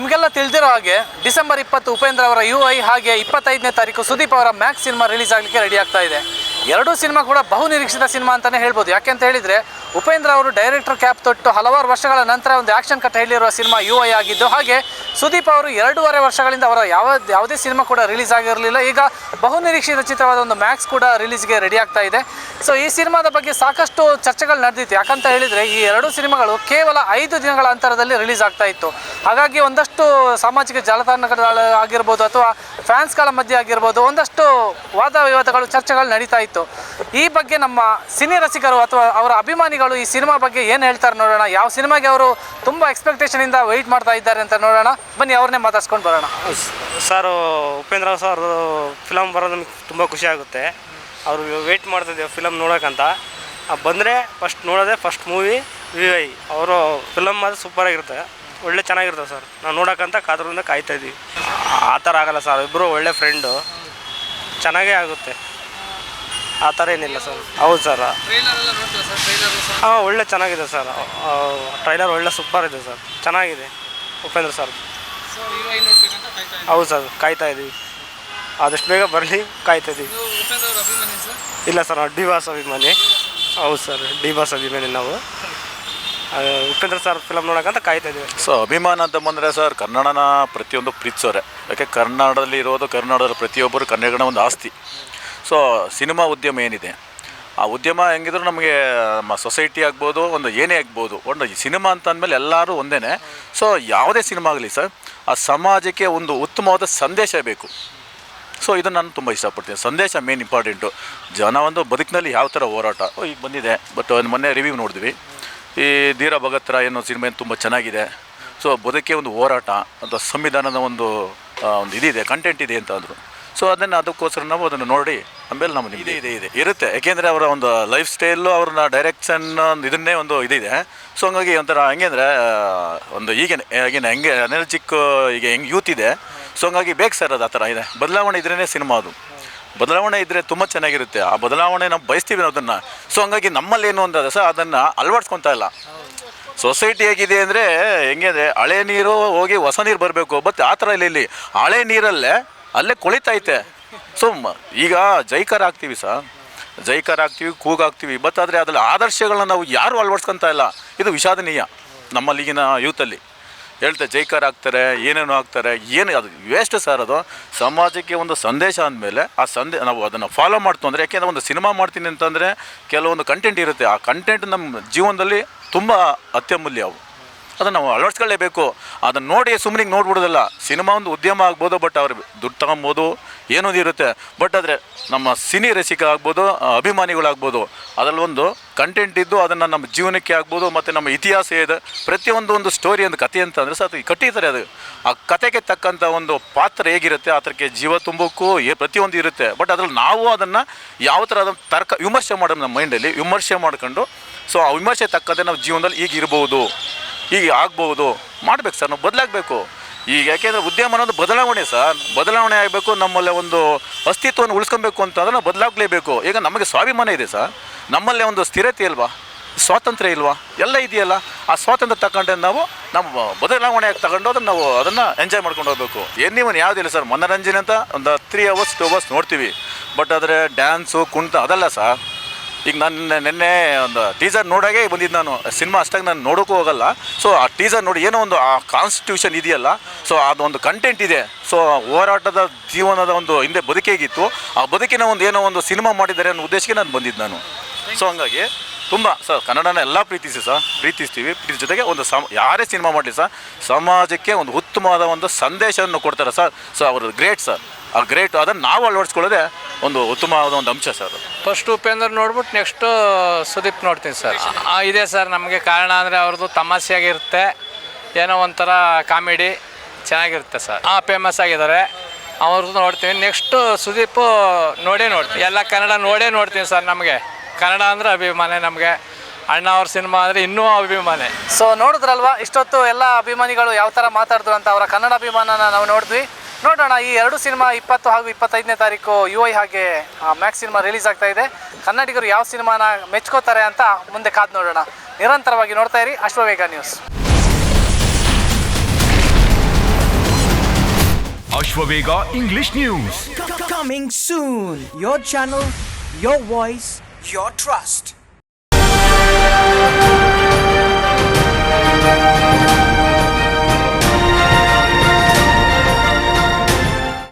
ನಿಮಗೆಲ್ಲ ತಿಳಿದಿರೋ ಹಾಗೆ ಡಿಸೆಂಬರ್ 20 ಉಪೇಂದ್ರ ಅವರ UI ಹಾಗೆ 25ನೇ ತಾರೀಕು ಸುದೀಪ್ ಅವರ ಮ್ಯಾಕ್ಸ್ ಸಿನಿಮಾ ರಿಲೀಸ್ ಆಗಲಿಕ್ಕೆ ರೆಡಿ ಆಗ್ತಾ ಇದೆ. ಎರಡೂ ಸಿನಿಮಾ ಕೂಡ ಬಹು ನಿರೀಕ್ಷಿತ ಸಿನಿಮಾ ಅಂತಲೇ ಹೇಳ್ಬೋದು. ಯಾಕೆಂತ ಹೇಳಿದರೆ ಉಪೇಂದ್ರ ಅವರು ಡೈರೆಕ್ಟರ್ ಕ್ಯಾಪ್ ತೊಟ್ಟು ಹಲವಾರು ವರ್ಷಗಳ ನಂತರ ಒಂದು ಆ್ಯಕ್ಷನ್ ಕಟ್ ಹೇಳಿರುವ ಸಿನಿಮಾ UI ಆಗಿದ್ದು, ಹಾಗೆ ಸುದೀಪ್ ಅವರು 2.5 ವರ್ಷಗಳಿಂದ ಅವರ ಯಾವುದೇ ಸಿನಿಮಾ ಕೂಡ ರಿಲೀಸ್ ಆಗಿರಲಿಲ್ಲ. ಈಗ ಬಹು ನಿರೀಕ್ಷಿತ ಚಿತ್ರವಾದ ಒಂದು ಮ್ಯಾಕ್ಸ್ ಕೂಡ ರಿಲೀಸ್ಗೆ ರೆಡಿ ಆಗ್ತಾ ಇದೆ. ಸೊ ಈ ಸಿನಿಮಾದ ಬಗ್ಗೆ ಸಾಕಷ್ಟು ಚರ್ಚೆಗಳು ನಡೆದಿತ್ತು. ಯಾಕಂತ ಹೇಳಿದರೆ ಈ ಎರಡೂ ಸಿನಿಮಾಗಳು ಕೇವಲ 5 ದಿನಗಳ ಅಂತರದಲ್ಲಿ ರಿಲೀಸ್ ಆಗ್ತಾ ಇತ್ತು. ಹಾಗಾಗಿ ಒಂದಷ್ಟು ಸಾಮಾಜಿಕ ಜಾಲತಾಣಗಳ ಆಗಿರ್ಬೋದು ಅಥವಾ ಫ್ಯಾನ್ಸ್ಗಳ ಮಧ್ಯೆ ಆಗಿರ್ಬೋದು ಒಂದಷ್ಟು ವಾದ ವಿವಾದಗಳು ಚರ್ಚೆಗಳು ನಡೀತಾ ಇತ್ತು. ಈ ಬಗ್ಗೆ ನಮ್ಮ ಸಿನಿ ರಸಿಕರು ಅಥವಾ ಅವರ ಅಭಿಮಾನಿಗಳು ಈ ಸಿನಿಮಾ ಬಗ್ಗೆ ಏನು ಹೇಳ್ತಾರೆ ನೋಡೋಣ. ಯಾವ ಸಿನಿಮಾಗೆ ಅವರು ತುಂಬ ಎಕ್ಸ್ಪೆಕ್ಟೇಷನಿಂದ ವೆಯ್ಟ್ ಮಾಡ್ತಾ ಇದ್ದಾರೆ ಅಂತ ನೋಡೋಣ. ಬನ್ನಿ ಅವ್ರನ್ನೇ ಮಾತಾಡ್ಸ್ಕೊಂಡು ಬರೋಣ. ಸರ್, ಉಪೇಂದ್ರ ಸರ್ ಫಿಲಮ್ ಬರೋದು ನಮಗೆ ತುಂಬ ಖುಷಿ ಆಗುತ್ತೆ. ಅವರು ವೆಯ್ಟ್ ಮಾಡ್ತಿದ್ದೇವೆ ಫಿಲಮ್ ನೋಡೋಕ್ಕಂತ. ಬಂದರೆ ಫಸ್ಟ್ ಮೂವಿ UI. ಅವರು ಫಿಲಮ್ ಮಾತ್ರ ಸೂಪರಾಗಿರುತ್ತೆ, ಒಳ್ಳೆ ಚೆನ್ನಾಗಿರುತ್ತೆ ಸರ್. ನಾವು ನೋಡೋಕ್ಕಂತ ಕಾದ್ರಿಂದ ಕಾಯ್ತಾಯಿದ್ದೀವಿ. ಆ ಥರ ಆಗಲ್ಲ ಸರ್, ಇಬ್ಬರು ಒಳ್ಳೆ ಫ್ರೆಂಡು, ಚೆನ್ನಾಗೇ ಆಗುತ್ತೆ. ಆ ಥರ ಏನಿಲ್ಲ ಸರ್. ಹೌದು ಸರ್. ಹಾಂ, ಒಳ್ಳೆ ಚೆನ್ನಾಗಿದೆ ಸರ್. ಟ್ರೈಲರ್ ಒಳ್ಳೆ ಸೂಪರ್ ಇದೆ ಸರ್, ಚೆನ್ನಾಗಿದೆ ಉಪೇಂದ್ರ ಸರ್. ಹೌದು ಸರ್, ಕಾಯ್ತಾ ಇದ್ದೀವಿ. ಆದಷ್ಟು ಬೇಗ ಬರಲಿ, ಕಾಯ್ತಾ ಇದ್ದೀವಿ. ಇಲ್ಲ ಸರ್, ನಾವು ಡಿ ಬಾಸ್ ಅಭಿಮಾನಿ. ಹೌದು ಸರ್, ಡಿ ಬಾಸ್ ಅಭಿಮಾನಿ ನಾವು. ಉಪೇಂದ್ರ ಸರ್ ಫಿಲಮ್ ನೋಡೋಕ್ಕಂತ ಕಾಯ್ತಾ ಇದ್ದೀವಿ. ಸೊ ಅಭಿಮಾನ ಅಂತ ಬಂದರೆ ಸರ್, ಕನ್ನಡನ ಪ್ರತಿಯೊಂದು ಪ್ರೀತಿಸೋರೆ. ಯಾಕೆ ಕನ್ನಡದಲ್ಲಿ ಇರೋದು, ಕನ್ನಡದ ಪ್ರತಿಯೊಬ್ಬರು ಕನ್ನಡಿಗನ ಒಂದು ಆಸ್ತಿ. ಸೊ ಸಿನಿಮಾ ಉದ್ಯಮ ಏನಿದೆ, ಆ ಉದ್ಯಮ ಹೆಂಗಿದ್ರು ನಮಗೆ ನಮ್ಮ ಸೊಸೈಟಿ ಆಗ್ಬೋದು, ಒಂದು ಏನೇ ಆಗ್ಬೋದು, ಒಂದು ಸಿನಿಮಾ ಅಂತ ಅಂದಮೇಲೆ ಎಲ್ಲರೂ ಒಂದೇ. ಸೊ ಯಾವುದೇ ಸಿನಿಮಾ ಆಗಲಿ ಸರ್, ಆ ಸಮಾಜಕ್ಕೆ ಒಂದು ಉತ್ತಮವಾದ ಸಂದೇಶ ಬೇಕು. ಸೊ ಇದನ್ನು ನಾನು ತುಂಬ ಇಷ್ಟಪಡ್ತೀನಿ. ಸಂದೇಶ ಮೇನ್ ಇಂಪಾರ್ಟೆಂಟು. ಜನ ಒಂದು ಬದುಕಿನಲ್ಲಿ ಯಾವ ಥರ ಹೋರಾಟ ಈಗ ಬಂದಿದೆ. ಬಟ್ ಮೊನ್ನೆ ರಿವ್ಯೂ ನೋಡಿದ್ವಿ, ಈ ಧೀರ ಭಗತ್ ರಾಯ್ ಅನ್ನೋ ಸಿನಿಮಾ ತುಂಬ ಚೆನ್ನಾಗಿದೆ. ಸೊ ಬದುಕೆ ಒಂದು ಹೋರಾಟ ಅಂತ ಸಂವಿಧಾನದ ಒಂದು ಇದಿದೆ, ಕಂಟೆಂಟ್ ಇದೆ ಅಂತ ಅಂದರು. ಸೊ ಅದಕ್ಕೋಸ್ಕರ ನಾವು ಅದನ್ನು ನೋಡಿ ಆಮೇಲೆ ನಮಗೆ ಇದೆ ಇರುತ್ತೆ. ಯಾಕೆಂದರೆ ಅವರ ಒಂದು ಲೈಫ್ ಸ್ಟೈಲು, ಅವ್ರನ್ನ ಡೈರೆಕ್ಷನ್ ಇದನ್ನೇ ಒಂದು ಇದಿದೆ. ಸೊ ಹಂಗಾಗಿ ಒಂಥರ ಹೆಂಗೆ ಅಂದರೆ ಒಂದು ಈಗಿನ ಹೆಂಗೆ ಎನರ್ಜಿಕ್ ಈಗ ಹೆಂಗೆ ಯೂತ್ ಇದೆ. ಸೊ ಹಂಗಾಗಿ ಬೇಕು ಸರ್, ಅದು ಆ ಥರ ಇದೆ. ಬದಲಾವಣೆ ಇದ್ರೇ ಸಿನಿಮಾ, ಅದು ಬದಲಾವಣೆ ಇದ್ದರೆ ತುಂಬ ಚೆನ್ನಾಗಿರುತ್ತೆ. ಆ ಬದಲಾವಣೆ ನಾವು ಬಯಸ್ತೀವಿ ಅದನ್ನು. ಸೊ ಹಂಗಾಗಿ ನಮ್ಮಲ್ಲಿ ಏನು ಅಂದರೆ ಸರ್, ಅದನ್ನು ಅಳವಡಿಸ್ಕೊತಾ ಇಲ್ಲ. ಸೊಸೈಟಿ ಹೇಗಿದೆ ಅಂದರೆ ಹೆಂಗೆ ಅಂದರೆ ಹಳೆ ನೀರು ಹೋಗಿ ಹೊಸ ನೀರು ಬರಬೇಕು. ಬಟ್ ಆ ಥರ ಇಲ್ಲಿ ಹಳೆ ನೀರಲ್ಲೇ ಅಲ್ಲೇ ಕೊಳಿತೈತೆ. ಸೊ ಈಗ ಜೈಕಾರ ಆಗ್ತೀವಿ ಸರ್, ಜೈಕಾರ ಆಗ್ತೀವಿ, ಕೂಗಾಗ್ತೀವಿ. ಬಟ್ ಆದರೆ ಅದರಲ್ಲಿ ಆದರ್ಶಗಳನ್ನ ನಾವು ಯಾರೂ ಅಳವಡಿಸ್ಕೊತಾ ಇಲ್ಲ. ಇದು ವಿಷಾದನೀಯ. ನಮ್ಮಲ್ಲಿಗಿನ ಯೂತಲ್ಲಿ ಹೇಳ್ತಾರೆ ಜೈಕಾರ ಆಗ್ತಾರೆ, ಏನೇನೋ ಆಗ್ತಾರೆ, ಏನು ಅದು ವೇಸ್ಟ್ ಸರ್. ಅದು ಸಮಾಜಕ್ಕೆ ಒಂದು ಸಂದೇಶ ಅಂದಮೇಲೆ ಆ ನಾವು ಅದನ್ನು ಫಾಲೋ ಮಾಡ್ತು ಅಂದರೆ, ಯಾಕೆಂದರೆ ಒಂದು ಸಿನಿಮಾ ಮಾಡ್ತೀನಿ ಅಂತಂದರೆ ಕೆಲವೊಂದು ಕಂಟೆಂಟ್ ಇರುತ್ತೆ. ಆ ಕಂಟೆಂಟ್ ನಮ್ಮ ಜೀವನದಲ್ಲಿ ತುಂಬ ಅತ್ಯಮೂಲ್ಯ. ಅವು ಅದನ್ನು ನಾವು ಅಳವಡಿಸ್ಕೊಳ್ಳೇಬೇಕು. ಅದನ್ನು ನೋಡಿ ಸುಮ್ಮನೆ ನೋಡ್ಬಿಡೋದಲ್ಲ. ಸಿನಿಮಾ ಒಂದು ಉದ್ಯಮ ಆಗ್ಬೋದು, ಬಟ್ ಅವ್ರು ದುಡ್ಡು ತಗೊಬೋದು, ಏನೋದು ಇರುತ್ತೆ. ಬಟ್ ಆದರೆ ನಮ್ಮ ಸಿನಿ ರಸಿಕ ಆಗ್ಬೋದು, ಅಭಿಮಾನಿಗಳಾಗ್ಬೋದು, ಅದರಲ್ಲಿ ಒಂದು ಕಂಟೆಂಟ್ ಇದ್ದು ಅದನ್ನು ನಮ್ಮ ಜೀವನಕ್ಕೆ ಆಗ್ಬೋದು, ಮತ್ತು ನಮ್ಮ ಇತಿಹಾಸ ಇದೆ. ಪ್ರತಿಯೊಂದು ಸ್ಟೋರಿ, ಒಂದು ಕತೆ ಅಂತ ಅಂದರೆ ಸರ್ ಕಟ್ಟಿದ್ದಾರೆ. ಅದು ಆ ಕತೆಗೆ ತಕ್ಕಂಥ ಒಂದು ಪಾತ್ರ ಹೇಗಿರುತ್ತೆ, ಆ ಥರಕ್ಕೆ ಜೀವ ತುಂಬೋಕ್ಕೂ ಪ್ರತಿಯೊಂದು ಇರುತ್ತೆ. ಬಟ್ ಅದ್ರಲ್ಲಿ ನಾವು ಅದನ್ನು ಯಾವ ಥರ ಅದನ್ನು ವಿಮರ್ಶೆ ಮಾಡೋದು, ನಮ್ಮ ಮೈಂಡಲ್ಲಿ ವಿಮರ್ಶೆ ಮಾಡ್ಕೊಂಡು, ಸೊ ಆ ವಿಮರ್ಶೆ ತಕ್ಕಂತೆ ನಾವು ಜೀವನದಲ್ಲಿ ಈಗ ಇರ್ಬೋದು, ಈಗ ಆಗ್ಬೋದು, ಮಾಡಬೇಕು ಸರ್. ನಾವು ಬದಲಾಗಬೇಕು ಈಗ. ಯಾಕೆಂದರೆ ಉದ್ಯಮ ಅನ್ನೋದು ಬದಲಾವಣೆ ಸರ್, ಬದಲಾವಣೆ ಆಗಬೇಕು. ನಮ್ಮಲ್ಲೇ ಒಂದು ಅಸ್ತಿತ್ವವನ್ನು ಉಳಿಸ್ಕೊಬೇಕು ಅಂತಂದ್ರೆ ನಾವು ಬದಲಾಗಲೇಬೇಕು. ಈಗ ನಮಗೆ ಸ್ವಾಭಿಮಾನ ಇದೆ ಸರ್, ನಮ್ಮಲ್ಲೇ ಒಂದು ಸ್ಥಿರತೆ ಇಲ್ವಾ, ಸ್ವಾತಂತ್ರ್ಯ ಇಲ್ವಾ, ಎಲ್ಲ ಇದೆಯಲ್ಲ. ಆ ಸ್ವಾತಂತ್ರ್ಯ ತಗೊಂಡು ನಾವು ನಮ್ಮ ಬದಲಾವಣೆಯಾಗಿ ತಗೊಂಡು ನಾವು ಅದನ್ನು ಎಂಜಾಯ್ ಮಾಡ್ಕೊಂಡು ಹೋಗಬೇಕು. ಎನ್ನಿವನ್ ಯಾವುದಿಲ್ಲ ಸರ್, ಮನೋರಂಜನೆ ಅಂತ ಒಂದು 3 hours 2 hours ನೋಡ್ತೀವಿ. ಬಟ್ ಆದರೆ ಡ್ಯಾನ್ಸು ಕುಣಿತ ಅದಲ್ಲ ಸರ್. ಈಗ ನಾನು ನಿನ್ನೆ ಒಂದು ಟೀಸರ್ ನೋಡೋಕೆ ಬಂದಿದ್ದು. ನಾನು ಸಿನಿಮಾ ಅಷ್ಟಾಗಿ ನಾನು ನೋಡೋಕ್ಕೂ ಹೋಗಲ್ಲ. ಸೊ ಆ ಟೀಸರ್ ನೋಡಿ ಏನೋ ಒಂದು ಆ ಕಾನ್ಸ್ಟಿಟ್ಯೂಷನ್ ಇದೆಯಲ್ಲ, ಸೊ ಅದೊಂದು ಕಂಟೆಂಟ್ ಇದೆ. ಸೊ ಹೋರಾಟದ ಜೀವನದ ಒಂದು ಹಿಂದೆ ಬದುಕೇಗಿತ್ತು, ಆ ಬದುಕಿನ ಒಂದು ಏನೋ ಒಂದು ಸಿನಿಮಾ ಮಾಡಿದ್ದಾರೆ ಅನ್ನೋ ಉದ್ದೇಶಕ್ಕೆ ನಾನು ಬಂದಿದ್ದು ನಾನು. ಸೊ ಹಂಗಾಗಿ ತುಂಬ ಸರ್ ಕನ್ನಡನ ಎಲ್ಲ ಪ್ರೀತಿಸ್ತೀವಿ. ಜೊತೆಗೆ ಒಂದು ಯಾರೇ ಸಿನಿಮಾ ಮಾಡಲಿ ಸರ್, ಸಮಾಜಕ್ಕೆ ಒಂದು ಉತ್ತಮವಾದ ಒಂದು ಸಂದೇಶವನ್ನು ಕೊಡ್ತಾರೆ ಸರ್. ಸೊ ಅವರು ಗ್ರೇಟ್ ಸರ್, ಆ ಗ್ರೇಟ್. ಅದನ್ನು ನಾವು ಅಳವಡಿಸ್ಕೊಳ್ಳೋದೇ ಒಂದು ಉತ್ತಮವಾದ ಒಂದು ಅಂಶ ಸರ್. ಫಸ್ಟ್ ಉಪೇಂದ್ರ ನೋಡ್ಬಿಟ್ಟು ನೆಕ್ಸ್ಟು ಸುದೀಪ್ ನೋಡ್ತೀನಿ ಸರ್. ಇದೆ ಸರ್, ನಮಗೆ ಕಾರಣ ಅಂದರೆ ಅವ್ರದ್ದು ತಮಾಷೆಯಾಗಿರುತ್ತೆ, ಏನೋ ಒಂಥರ ಕಾಮಿಡಿ ಚೆನ್ನಾಗಿರುತ್ತೆ ಸರ್. ಫೇಮಸ್ ಆಗಿದ್ದಾರೆ, ಅವ್ರದ್ದು ನೋಡ್ತೀವಿ. ನೆಕ್ಸ್ಟು ಸುದೀಪು ನೋಡ್ತೀವಿ. ಎಲ್ಲ ಕನ್ನಡ ನೋಡ್ತೀನಿ ಸರ್. ನಮಗೆ ಕನ್ನಡ ಅಂದರೆ ಅಭಿಮಾನ. ನಮಗೆ ಅಣ್ಣ ಅವ್ರ ಸಿನಿಮಾ ಅಂದರೆ ಇನ್ನೂ ಅಭಿಮಾನ. ಸೊ ನೋಡಿದ್ರಲ್ವಾ ಇಷ್ಟೊತ್ತು ಎಲ್ಲ ಅಭಿಮಾನಿಗಳು ಯಾವ ಥರ ಮಾತಾಡಿದ್ರು ಅಂತ. ಅವರ ಕನ್ನಡ ಅಭಿಮಾನನ ನಾವು ನೋಡಿದ್ವಿ. ನೋಡೋಣ ಈ ಎರಡು ಸಿನಿಮಾ 20 ಹಾಗೂ 25ನೇ ತಾರೀಕು UI ಹಾಗೆ ಮ್ಯಾಕ್ಸ್ ಸಿನಿಮಾ ರಿಲೀಸ್ ಆಗ್ತಾ ಇದೆ. ಕನ್ನಡಿಗರು ಯಾವ ಸಿನಿಮಾನ ಮೆಚ್ಕೋತಾರೆ ಅಂತ ಮುಂದೆ ಕಾದು ನೋಡೋಣ. ನಿರಂತರವಾಗಿ ನೋಡ್ತಾ ಇರಿ Ashwavega news. Ashwavega English News. Coming soon. Your channel, your voice, your trust.